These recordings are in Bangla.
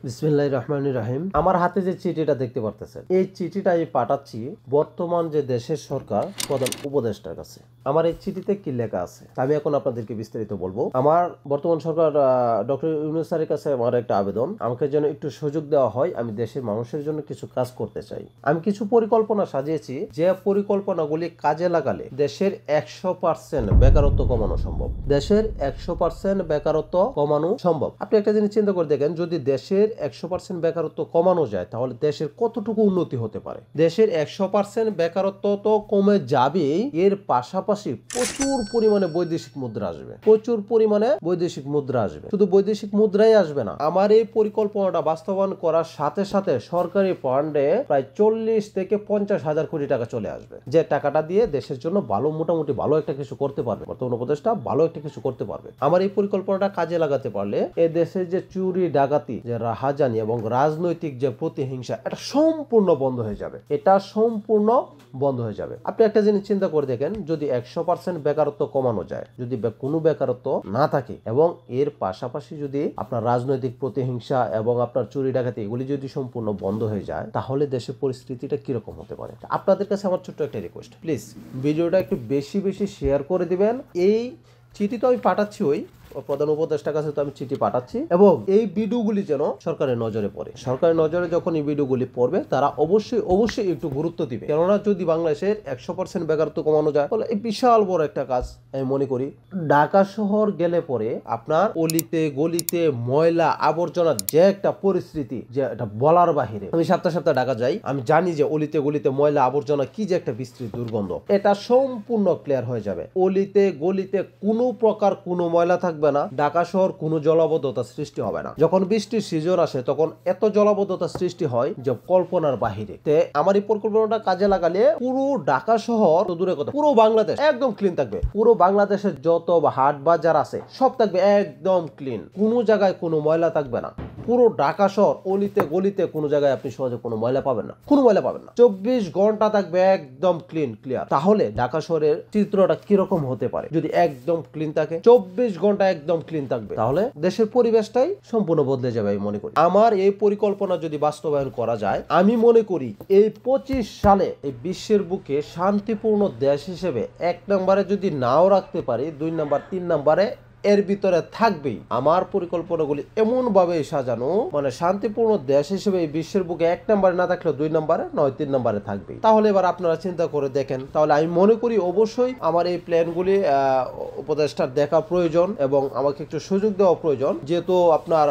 বিসমিল্লাহির রহমানির রহিম। আমার হাতে যে চিঠিটা দেখতে পারতেছেন, এই চিঠিটা আমি পাঠাচ্ছি বর্তমান যে দেশের সরকার প্রধান উপদেষ্টার কাছে। আমার এই চিঠিতে কি লেখা আছে আমি এখন আপনাদেরকে বিস্তারিত বলবো। আমার বর্তমান সরকার ডক্টর ইউনূস স্যারের কাছে আমার একটা আবেদন, আমাকে যেন একটু সুযোগ দেওয়া হয়। আমি দেশের মানুষের জন্য কিছু কাজ করতে চাই। আমি কিছু পরিকল্পনা সাজিয়েছি, যে পরিকল্পনাগুলি কাজে লাগালে দেশের 100% বেকারত্ব কমানো সম্ভব। দেশের 100% বেকারত্ব কমানো সম্ভব। আপনি একটা জিনিস চিন্তা করে দেখেন, যদি দেশের 100% বেকারত্ব কমানো যায় তাহলে দেশের কতটুকু উন্নতি হতে পারে। দেশের 100% বেকারত্ব তো কমে যাবেই, এর পাশাপাশি প্রচুর পরিমাণে বৈদেশিক মুদ্রা আসবে। প্রচুর পরিমাণে বৈদেশিক মুদ্রা আসবে। শুধু বৈদেশিক মুদ্রাই আসবে না, আমার এই পরিকল্পনাটা বাস্তবায়ন করার সাথে সাথে সরকারি ফান্ডে প্রায় 40 থেকে 50 হাজার কোটি টাকা চলে আসবে, যে টাকাটা দিয়ে দেশের জন্য মোটামুটি ভালো একটা কিছু করতে পারবে। বর্তমান উপদেষ্টা ভালো একটা কিছু করতে পারবে। আমার এই পরিকল্পনাটা কাজে লাগাতে পারলে এ দেশের যে চুরি ডাকাতি, যে রাহাজানি এবং রাজনৈতিক যে প্রতিহিংসা, এটা সম্পূর্ণ বন্ধ হয়ে যাবে। এটা সম্পূর্ণ বন্ধ হয়ে যাবে। আপনি একটা জিনিস চিন্তা করে দেখেন, যদি 100% বেকারত্ব কমানো যায়, যদি কোনো বেকারত্ব না থাকে এবং এর পাশাপাশি যদি আপনার রাজনৈতিক প্রতিহিংসা এবং আপনার চুরি ডাকাতি এগুলি যদি সম্পূর্ণ বন্ধ হয়ে যায়, তাহলে দেশের পরিস্থিতিটা কিরকম হতে পারে। আপনাদের কাছে আমার ছোট্ট একটা রিকোয়েস্ট, প্লিজ ভিডিওটা একটু বেশি বেশি শেয়ার করে দিবেন। এই চিঠি তো আমি পাঠাচ্ছি ওই প্রধান উপদেষ্টার কাছে, তো আমি চিঠি পাঠাচ্ছি এবং এই ভিডিওগুলি যেন সরকারের নজরে পড়ে। সরকারের নজরে যখন এই ভিডিওগুলি পড়বে, তারা অবশ্যই একটু গুরুত্ব দিবে। কেননা যদি বাংলাদেশের 100% বেকারত্ব কমানো যায় তাহলে এই বিশাল বড় একটা কাজ আমি মনে করি। ঢাকা শহর গেলে পরে আপনার অলিতে গলিতে ময়লা আবর্জনার যে একটা পরিস্থিতি, যে এটা বলার বাহিরে। আমি সপ্তাহে ঢাকা যাই, আমি জানি যে অলিতে গলিতে ময়লা আবর্জনা কি যে একটা বিস্তৃত দুর্গন্ধ, এটা সম্পূর্ণ ক্লিয়ার হয়ে যাবে। অলিতে গলিতে কোনো প্রকার কোনো ময়লা থাকবে না। ঢাকা শহর কোনো জলাবদ্ধতা সৃষ্টি হবে না। যখন বৃষ্টির সিজন আসে তখন এত জলাবদ্ধতা সৃষ্টি হয় যে কল্পনার বাহিরে। আমার এই পরিকল্পনাটা কাজে লাগালে পুরো ঢাকা শহর তো দূরে কথা, পুরো বাংলাদেশ একদম ক্লিন থাকবে। পুরো বাংলাদেশের যত হাট বাজার আছে সব থাকবে একদম ক্লিন। কোনো জায়গায় কোনো ময়লা থাকবে না। পুরো ঢাকা শহর অলিতে গলিতে কোনো জায়গায় আপনি সহজে কোনো ময়লা পাবেন না, কোনো ময়লা পাবেন না। 24 ঘন্টা থাকবে একদম ক্লিয়ার। তাহলে ঢাকা শহরের চিত্রটা কিরকম হতে পারে যদি একদম ক্লিন থাকে, 24 ঘন্টা একদম ক্লিন থাকবে, তাহলে দেশের পরিবেশটাই সম্পূর্ণ বদলে যাবে আমি মনে করি। আমার এই পরিকল্পনা যদি বাস্তবায়ন করা যায়, আমি মনে করি এই 25 সালে এই বিশ্বের বুকে শান্তিপূর্ণ দেশ হিসেবে 1 নম্বরে যদি নাও রাখতে পারি, 2 নম্বর 3 নম্বরে এর ভিতরে থাকবেই। আমার পরিকল্পনাগুলি এমন ভাবে সাজানো, মানে শান্তিপূর্ণ দেশ হিসেবে এই বিশ্বের বুকে 1 নম্বরে না থাকলেও 2 নম্বরে নয় 3 নম্বরে থাকবেই। তাহলে এবার আপনারা চিন্তা করে দেখেন। তাহলে আমি মনে করি অবশ্যই আমার এই প্ল্যানগুলি উপদেষ্টার দেখা প্রয়োজন এবং আমাকে একটু সুযোগ দেওয়া প্রয়োজন, যেহেতু আপনার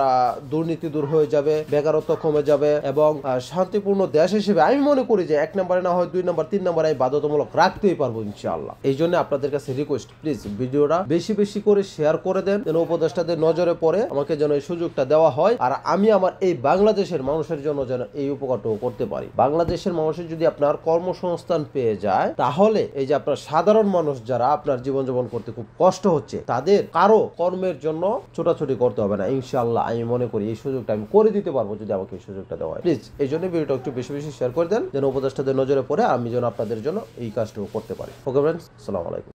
দুর্নীতি দূর হয়ে যাবে, বেকারত্ব কমে যাবে এবং শান্তিপূর্ণ দেশ হিসেবে আমি মনে করি যে 1 নম্বরে না হয় 2 নম্বর 3 নম্বরে আমি বাধ্যতামূলক রাখতেই পারবো ইনশাআল্লাহ। এই জন্য আপনাদের কাছে রিকোয়েস্ট, প্লিজ ভিডিওটা বেশি বেশি করে শেয়ার করে দেন, যেন উপদেষ্টাদের নজরে পড়ে, আমাকে যেন এই সুযোগটা দেওয়া হয় আর আমি আমার এই বাংলাদেশের মানুষের জন্য যেন এই উপকারটাও করতে পারি। বাংলাদেশের মানুষের যদি আপনার কর্মসংস্থান পেয়ে যায়, তাহলে এই যে আপনার সাধারণ মানুষ যারা আপনার জীবনযাপন করতে খুব কষ্ট হচ্ছে, তাদের কারো কর্মের জন্য ছোটাছুটি করতে হবে না ইনশাআল্লাহ। আমি মনে করি এই সুযোগটা আমি করে দিতে পারবো যদি আমাকে এই সুযোগটা দেওয়া হয়। প্লিজ এই জন্য ভিডিওটা একটু বেশি বেশি শেয়ার করে দেন, যেন উপদেষ্টাদের নজরে পড়ে আমি যেন আপনাদের জন্য এই কাজটাও করতে পারি। ওকে ফ্রেন্ডস, আসসালামু আলাইকুম।